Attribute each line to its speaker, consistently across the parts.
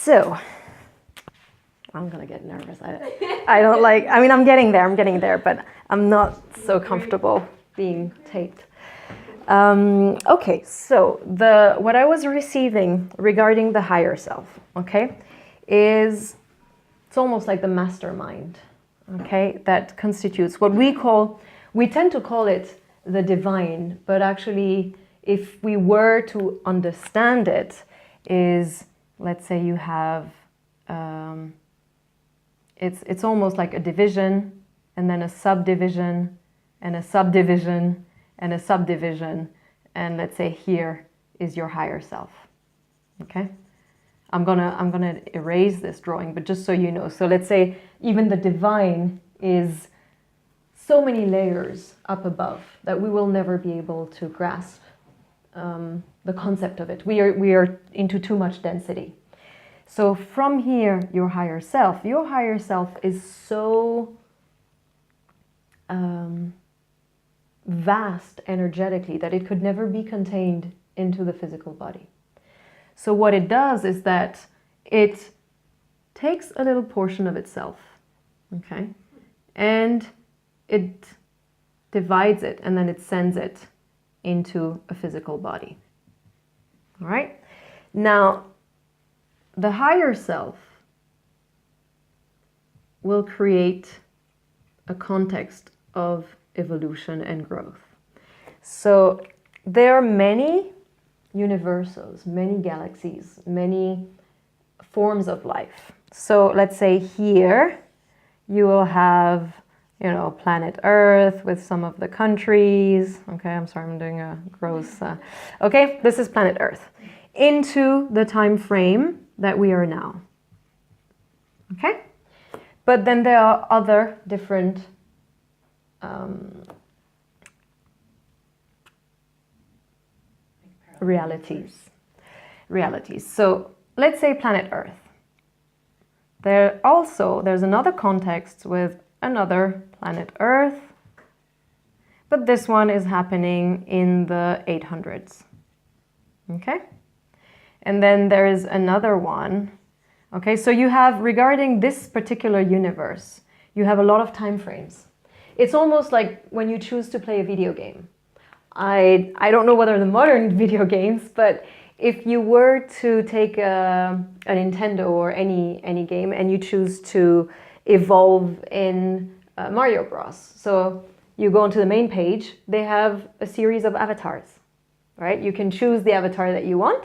Speaker 1: So, I'm gonna get nervous. I don't like, I mean, I'm getting there, but I'm not so comfortable being taped. Okay, so what I was receiving regarding the higher self, okay, is it's almost like the mastermind, okay, that constitutes what we tend to call it the divine, but actually, if we were to understand it, is, let's say you have, it's almost like a division, and then a subdivision, and a subdivision, and a subdivision, and let's say here is your higher self. Okay, I'm gonna erase this drawing, but just so you know. So let's say even the divine is so many layers up above that we will never be able to grasp the concept of it. We are into too much density. So from here, your higher self is so vast energetically that it could never be contained into the physical body. So what it does is that it takes a little portion of itself, okay, and it divides it, and then it sends it into a physical body. All right? Now, the higher self will create a context of evolution and growth. So there are many universes, many galaxies, many forms of life. So let's say here you will have, you know, planet Earth with some of the countries. Okay, I'm sorry, I'm doing a gross. Okay, this is planet Earth into the time frame that we are now. Okay, but then there are other different realities. So let's say planet Earth. There's another context with another planet Earth, but this one is happening in the 800s. Okay? And then there is another one. Okay, so you have, regarding this particular universe, you have a lot of time frames. It's almost like when you choose to play a video game. I don't know whether the modern video games, but if you were to take a Nintendo or any game and you choose to evolve in Mario Bros. So you go onto the main page, they have a series of avatars, right? You can choose the avatar that you want,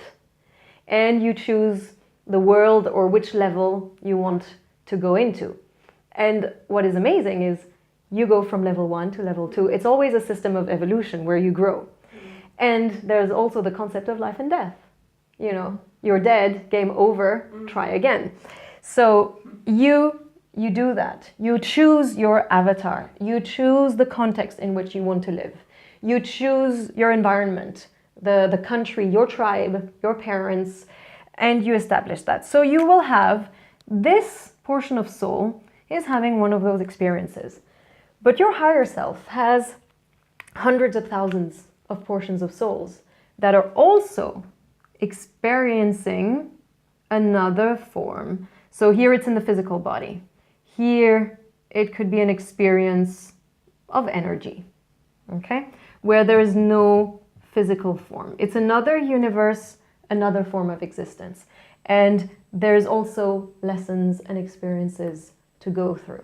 Speaker 1: and you choose the world or which level you want to go into. And what is amazing is you go from level 1 to level 2. It's always a system of evolution where you grow. And there's also the concept of life and death. You know, you're dead, game over, try again. So you do that. You choose your avatar. You choose the context in which you want to live. You choose your environment, the country, your tribe, your parents, and you establish that. So you will have this portion of soul is having one of those experiences. But your higher self has hundreds of thousands of portions of souls that are also experiencing another form. So here it's in the physical body. Here it could be an experience of energy, okay? Where there is no physical form. It's another universe, another form of existence. And there's also lessons and experiences to go through.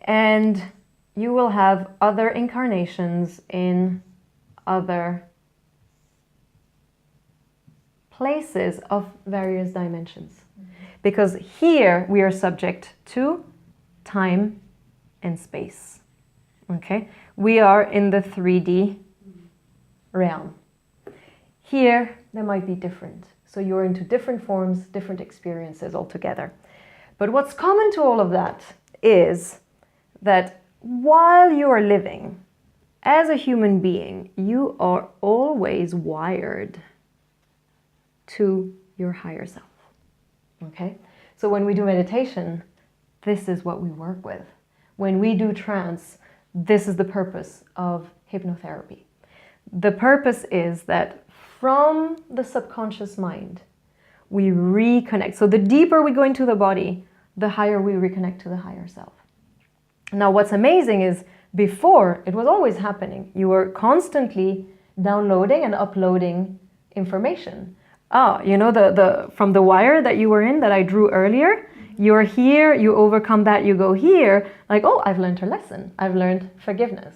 Speaker 1: And you will have other incarnations in other places of various dimensions. Because here we are subject to time and space. Okay? We are in the 3D realm. Here, they might be different. So you're into different forms, different experiences altogether. But what's common to all of that is that while you are living as a human being, you are always wired to your higher self. Okay? So when we do meditation, this is what we work with. When we do trance, this is the purpose of hypnotherapy. The purpose is that from the subconscious mind, we reconnect. So the deeper we go into the body, the higher we reconnect to the higher self. Now, what's amazing is before, it was always happening. You were constantly downloading and uploading information. From the wire that you were in that I drew earlier, you're here, you overcome that, you go here, like, oh, I've learned a lesson. I've learned forgiveness.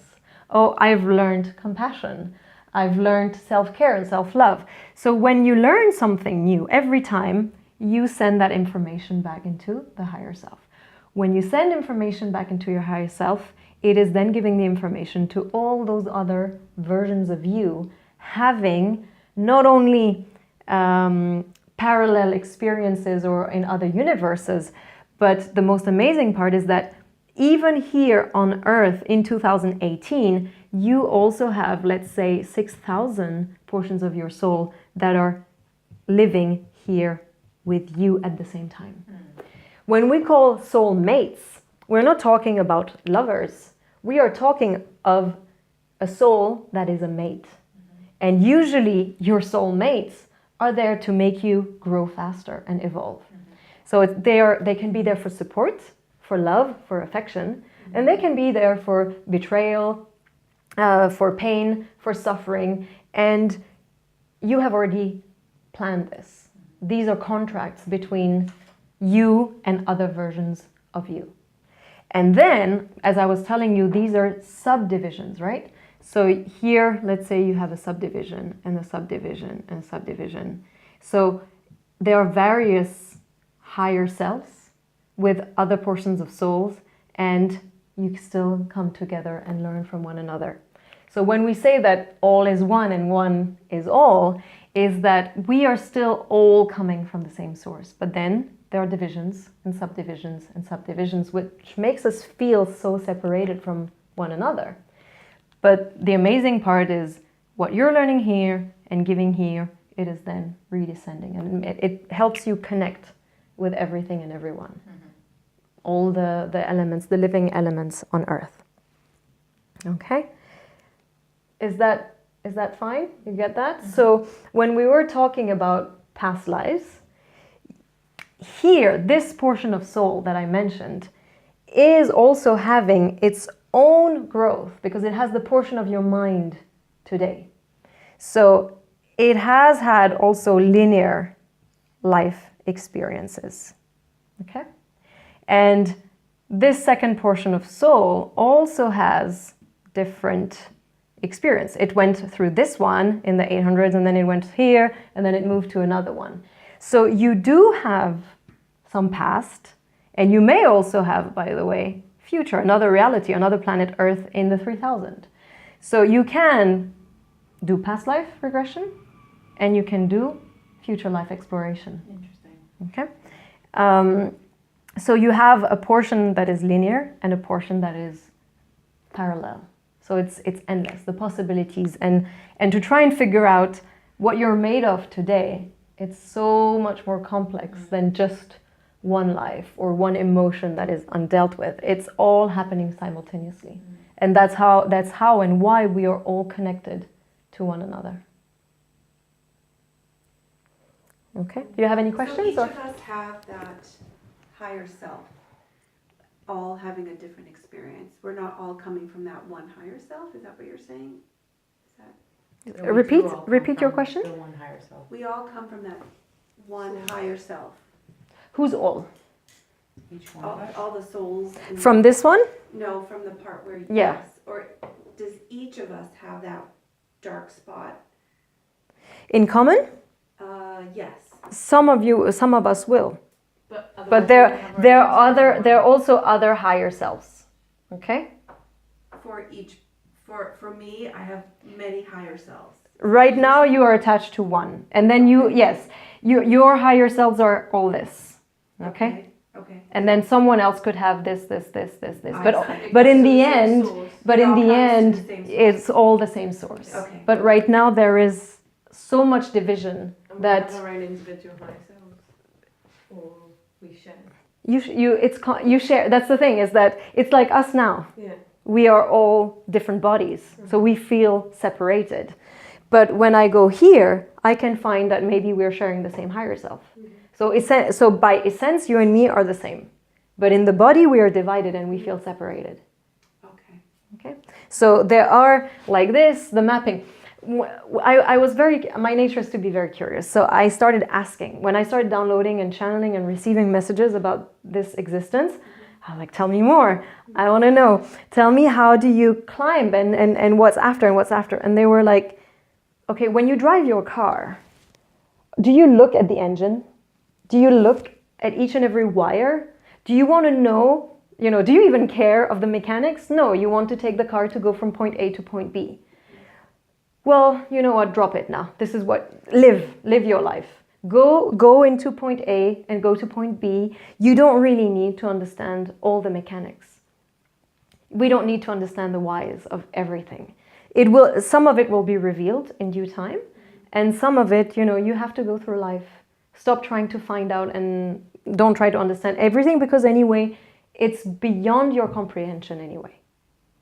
Speaker 1: Oh, I've learned compassion. I've learned self-care and self-love. So when you learn something new, every time you send that information back into the higher self. When you send information back into your higher self, it is then giving the information to all those other versions of you, having not only parallel experiences or in other universes, but the most amazing part is that even here on Earth in 2018, you also have, let's say, 6,000 portions of your soul that are living here with you at the same time. When we call soul mates, we're not talking about lovers. We are talking of a soul that is a mate. And usually your soul mates are there to make you grow faster and evolve. So they can be there for support, for love, for affection, and they can be there for betrayal, for pain, for suffering, and you have already planned this. These are contracts between you and other versions of you. And then, as I was telling you, these are subdivisions, right? So here, let's say you have a subdivision and a subdivision and a subdivision. So there are various higher selves with other portions of souls, and you still come together and learn from one another. So when we say that all is one and one is all, is that we are still all coming from the same source. But then there are divisions and subdivisions, which makes us feel so separated from one another. But the amazing part is what you're learning here and giving here, it is then redescending. And it helps you connect with everything and everyone. All the elements, the living elements on Earth. Okay? Is that fine? You get that? So when we were talking about past lives, here, this portion of soul that I mentioned is also having its own growth because it has the portion of your mind today. So it has had also linear life experiences. Okay? And this second portion of soul also has different experience. It went through this one in the 800s, and then it went here, and then it moved to another one. So you do have some past, and you may also have, by the way, future, another reality, another planet Earth in the 3000. So you can do past life regression, and you can do future life exploration.
Speaker 2: Interesting.
Speaker 1: Okay? So you have a portion that is linear and a portion that is parallel. So it's endless, the possibilities. And to try and figure out what you're made of today, it's so much more complex than just one life or one emotion that is undealt with. It's all happening simultaneously. And that's how and why we are all connected to one another. Okay, do you have any questions?
Speaker 2: So each of us have that higher self, all having a different experience. We're not all coming from that one higher self. Is that what you're saying? Is that...
Speaker 1: Repeat your question.
Speaker 3: The one higher self.
Speaker 2: We all come from that one higher self.
Speaker 1: Who's all?
Speaker 3: Each one of us.
Speaker 2: All the souls.
Speaker 1: From this one?
Speaker 2: No, from the part where
Speaker 1: Yeah.
Speaker 2: yes. Or does each of us have that dark spot?
Speaker 1: In common?
Speaker 2: Yes.
Speaker 1: Some of us will. But there are also other higher selves. Okay?
Speaker 2: For me, I have many higher selves.
Speaker 1: Right now you are attached to one. And then your higher selves are all this. Okay?
Speaker 2: Okay.
Speaker 1: And then someone else could have this. But in the end, it's all the same source.
Speaker 2: Okay.
Speaker 1: But right now there is so much division that
Speaker 3: we have our own individual high selves, or we share.
Speaker 1: you share. That's the thing, is that it's like us now.
Speaker 3: Yeah.
Speaker 1: We are all different bodies, so we feel separated. But when I go here, I can find that maybe we're sharing the same higher self. So by essence, you and me are the same. But in the body, we are divided and we feel separated.
Speaker 2: Okay.
Speaker 1: Okay? So there are, like this, the mapping. My nature is to be very curious. So I started asking. When I started downloading and channeling and receiving messages about this existence, I was like, tell me more. I want to know. Tell me, how do you climb and what's after and what's after? And they were like, okay, when you drive your car, do you look at the engine? Do you look at each and every wire? Do you want to know, do you even care of the mechanics? No, you want to take the car to go from point A to point B. Well, you know what, drop it now. This is what, live your life. Go into point A and go to point B. You don't really need to understand all the mechanics. We don't need to understand the whys of everything. Some of it will be revealed in due time, and some of it, you have to go through life. Stop trying to find out and don't try to understand everything, because anyway, it's beyond your comprehension anyway.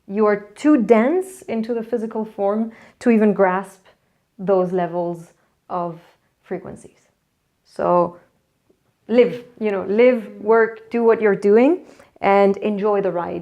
Speaker 1: You are too dense into the physical form to even grasp those levels of frequencies. So live, work, do what you're doing, and enjoy the ride.